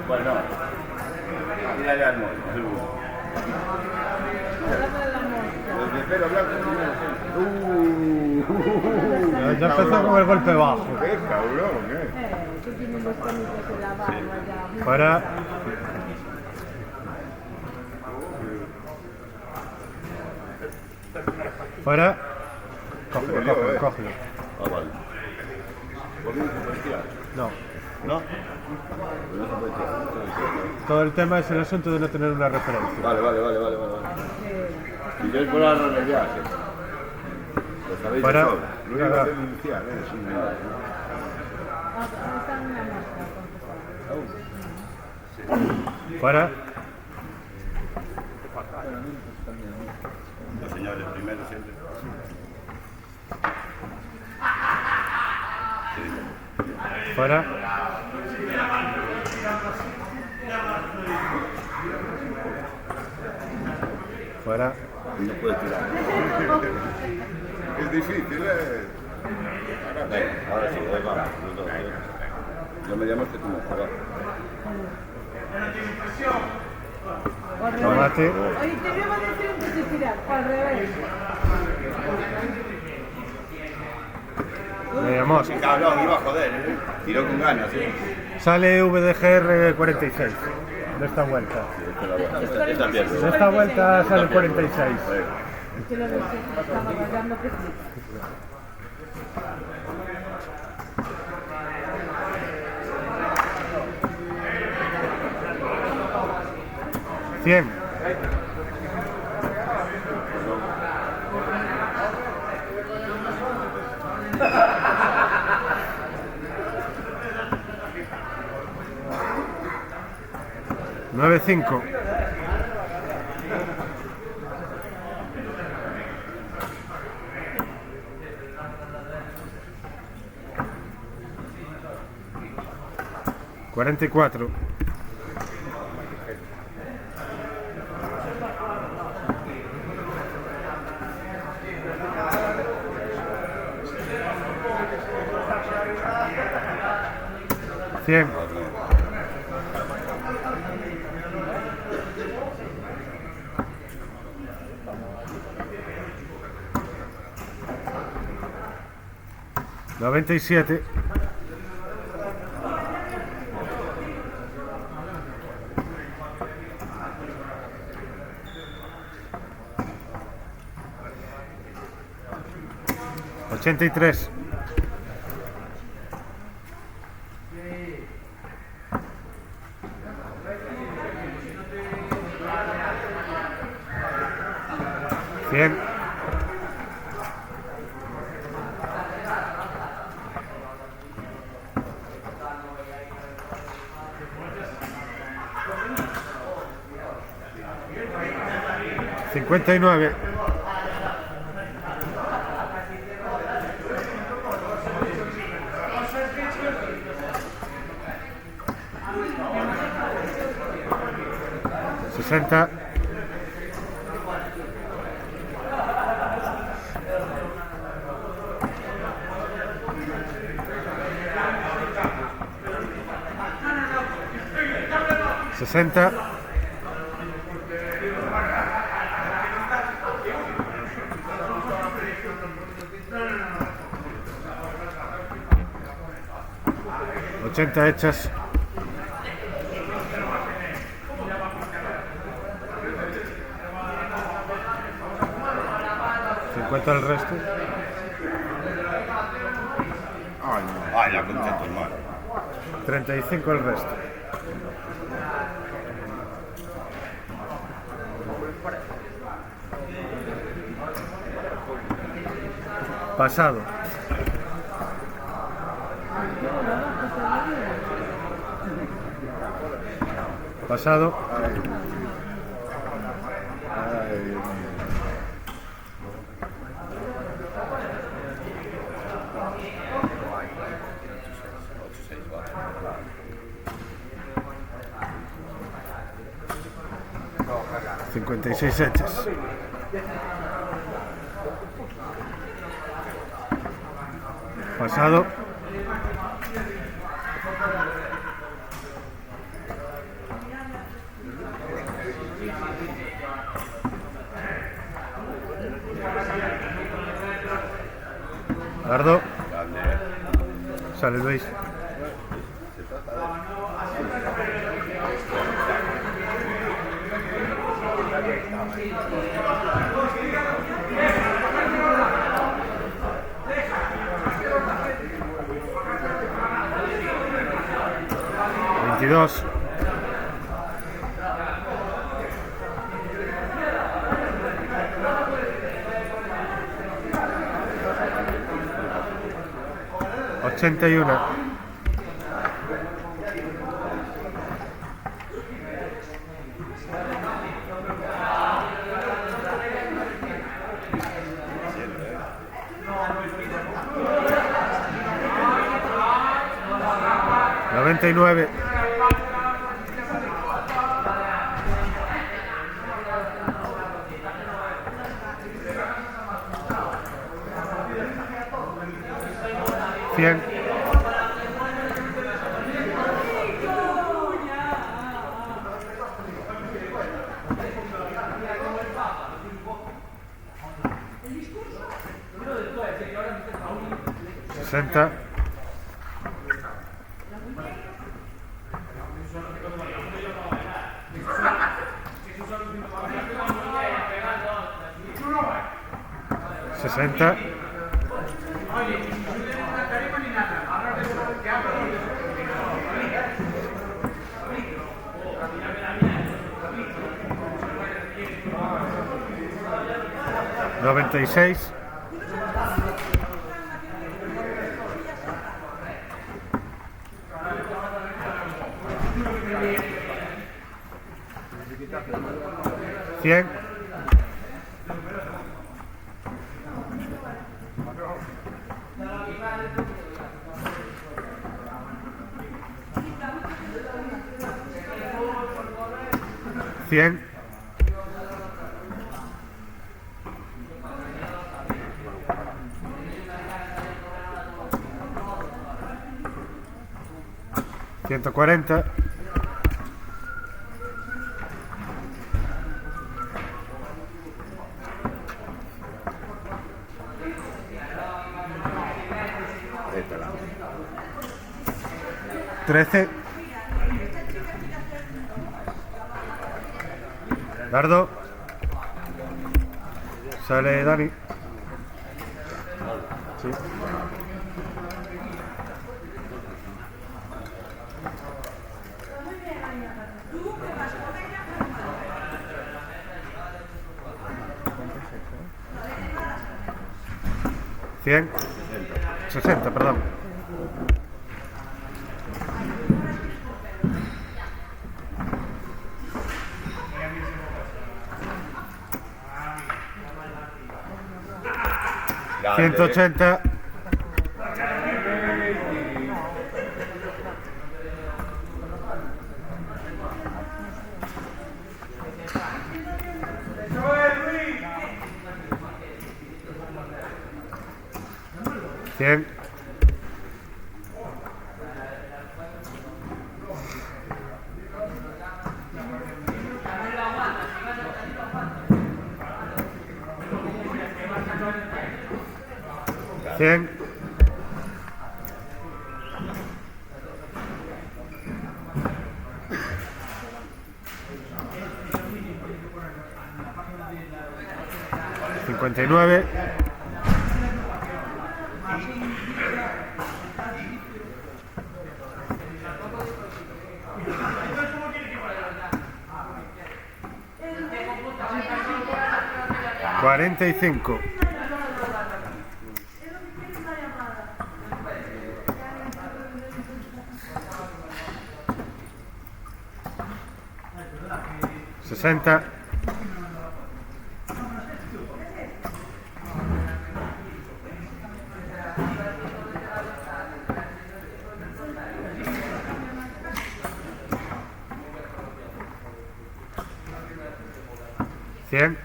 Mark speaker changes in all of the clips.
Speaker 1: Bueno, mírale al mono. Los de pelo blanco
Speaker 2: Ya empezó con el golpe bajo.
Speaker 1: ¡Qué cabrón,
Speaker 3: Tú tienes los canitos en la barba ya.
Speaker 2: Fuera. Fuera. Cógelo.
Speaker 1: Ah, vale. ¿Por qué no se puede tirar?
Speaker 2: No.
Speaker 1: ¿No? Pues no se puede tirar.
Speaker 2: Todo el tema es el asunto de no tener una referencia.
Speaker 1: Vale. Y yo por la realidad, lo sabéis
Speaker 2: Fuera.
Speaker 1: de sobra. Lo único que hacer inicial, sin nada.
Speaker 3: Está en una mosca.
Speaker 2: Fuera.
Speaker 1: Los señores primero siempre.
Speaker 2: Fuera. Fuera.
Speaker 1: Y no puede tirar. Es difícil, Ahora sí, vamos. Yo me llamo que tú me juegas.
Speaker 2: Tomate.
Speaker 3: Oye, te voy a decir antes de tirar, al revés.
Speaker 2: Veamos.
Speaker 1: Cabrón, iba a joder, Tiró con ganas,
Speaker 2: Sale VDGR 46 de esta vuelta.
Speaker 1: Esta pierdo.
Speaker 2: De esta vuelta sale 46.
Speaker 3: Que lo ves, estaba rayando que sí.
Speaker 2: Cien. Nueve cinco. Cuarenta y cuatro. Cien. Noventa y siete. Ochenta y tres. Cien. Cincuenta y nueve. Sesenta. Sesenta. Ochenta hechas. ¿50 el resto?
Speaker 1: Ay, no. Ay, la concha de tu hermano.
Speaker 2: 35 el resto. Pasado. Pasado. Cincuenta y seis hechas. Pasado. Dardo. Sale Luis. $22. $81. $99. $100. $60. $60. $96. $100. $100. $140. $13. Dardo. Sale Dani. Sí. ¿100? 60, perdón. $180. $100. $100. $59. $45. $60. $100.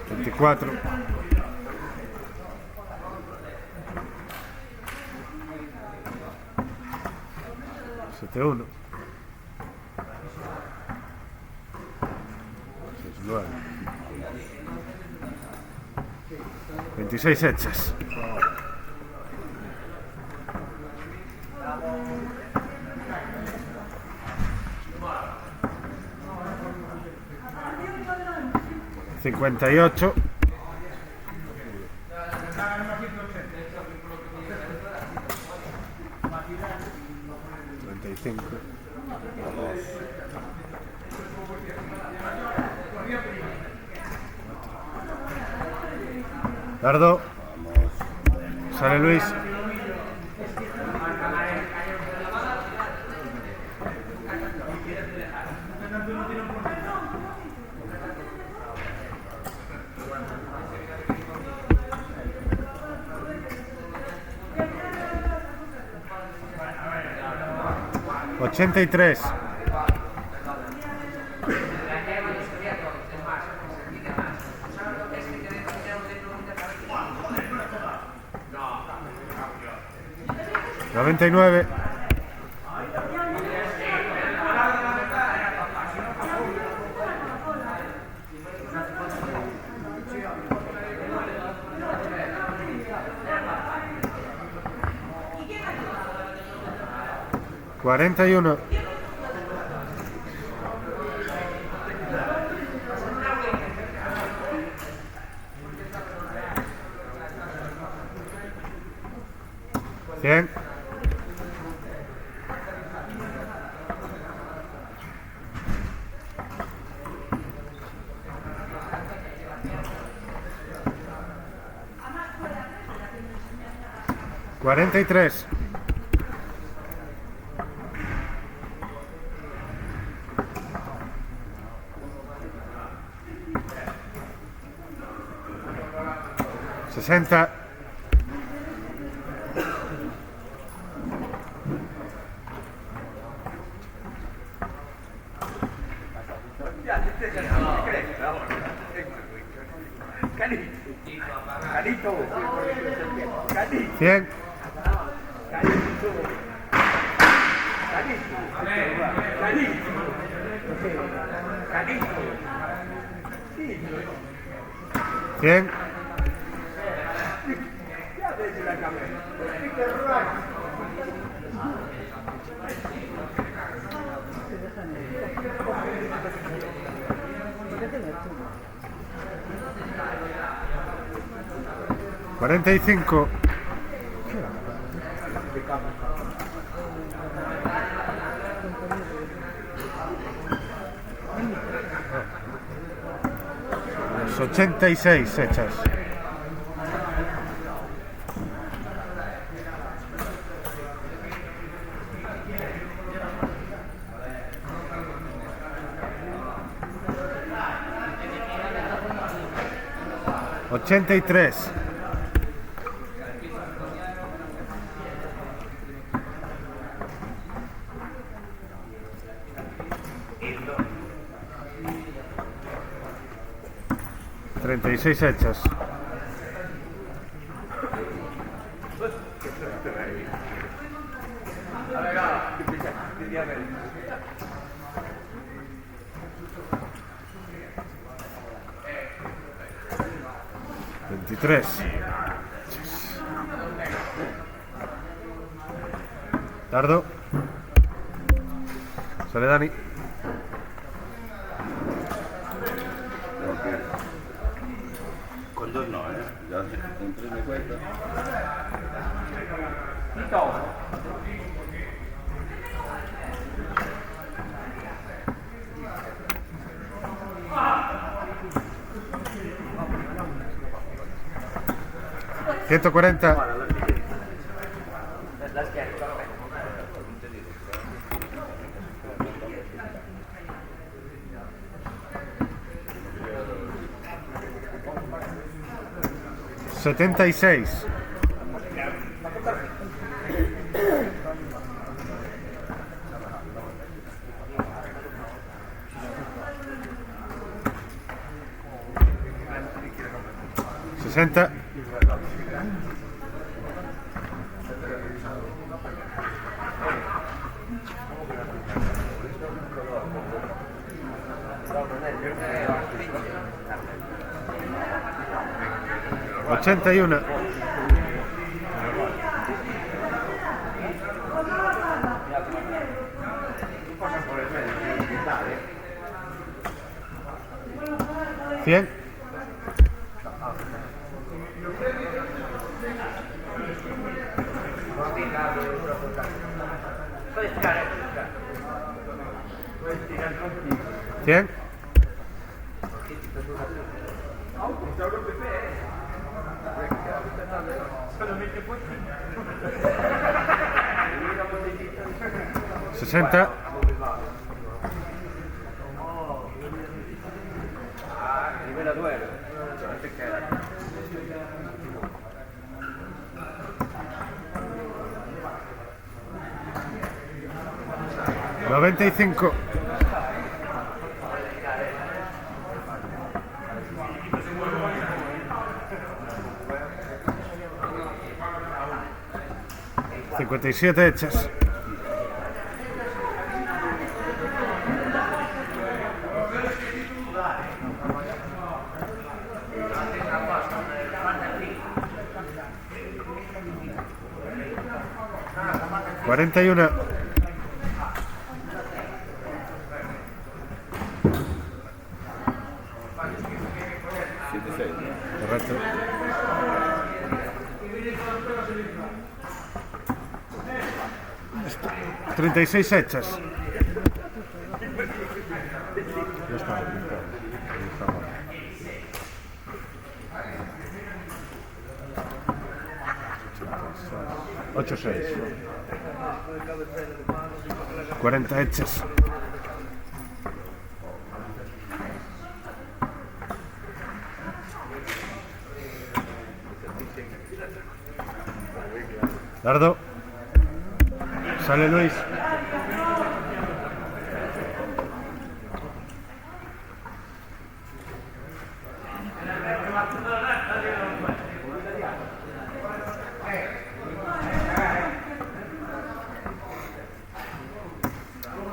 Speaker 2: $24. 21. 9. 26 hechas. $58. 35. Dardo. Sale Luis. $83. $99. $41. $100. $43. $60. $100. $100. $45. Las 86 hechas. $83. $36 hechas. $23. Dardo. Sale Dani.
Speaker 1: Con dos no, ya con tres me cuesta.
Speaker 2: $140. $76. $60. ...81... ¿100? ¿100? ¿60? ¿95? ¿57 hechas? ¿41? Correcto. 36 hechas. Ya está. 8-6. 40 hechas. Dardo. Sale Luis.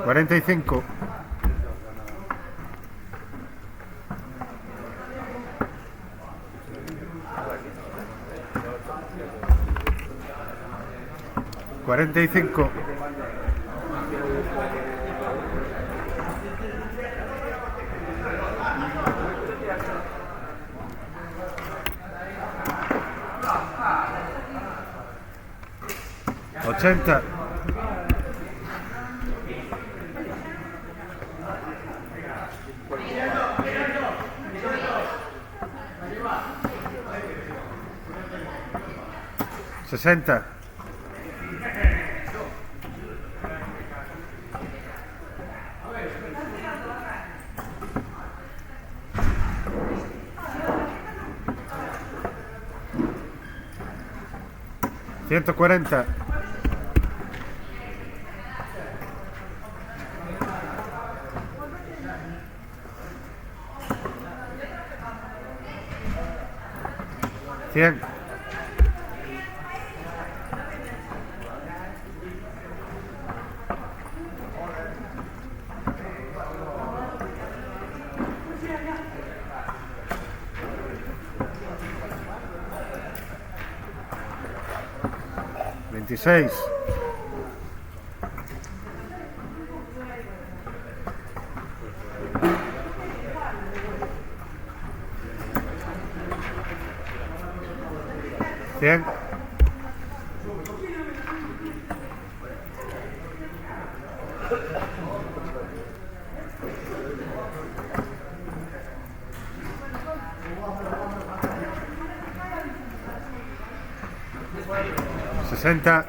Speaker 2: ¿45? ¿45? ¿80? ¿60? ¿140? ¿100? ¿26? ¿100? ¿60?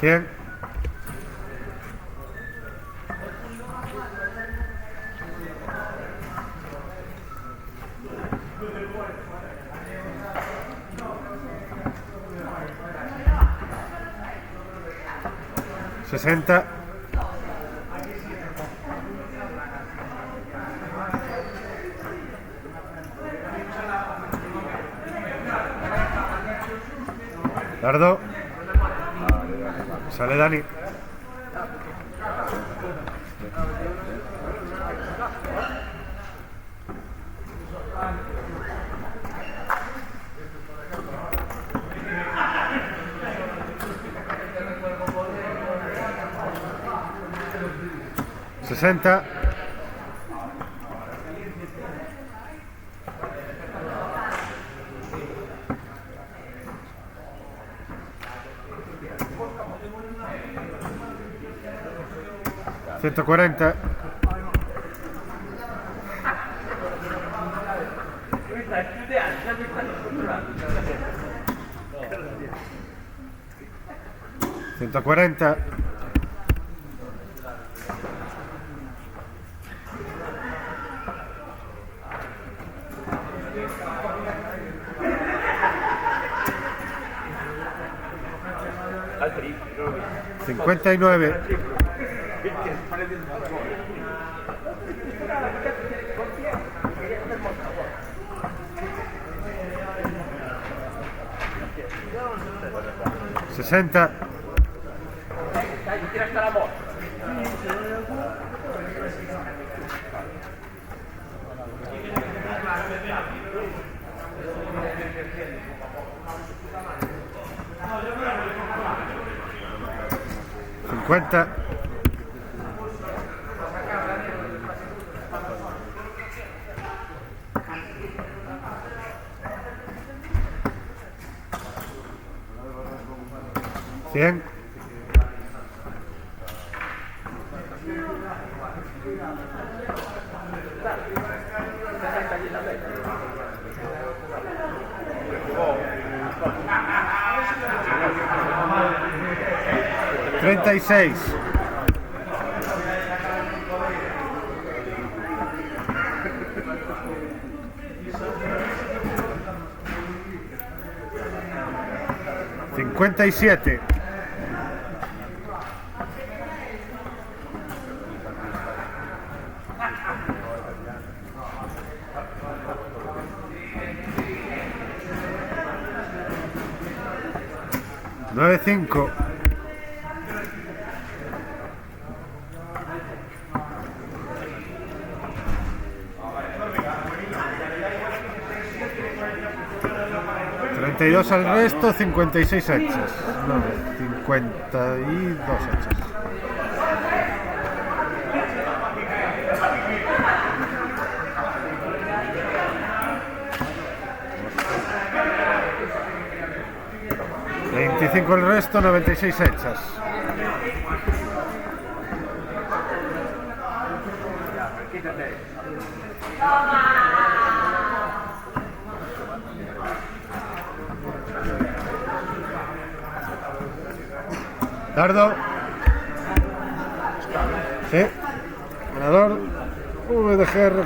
Speaker 2: ¿100? ¿60? Dardo. Sale Dani. $60. $140. $140. $59. $60. $50. $100. $36. $57. $95. $32 al resto, 56 hechas. No, 52 hechas. $25 el resto, 96 hechas. Dardo. Sí. Ganador VDGR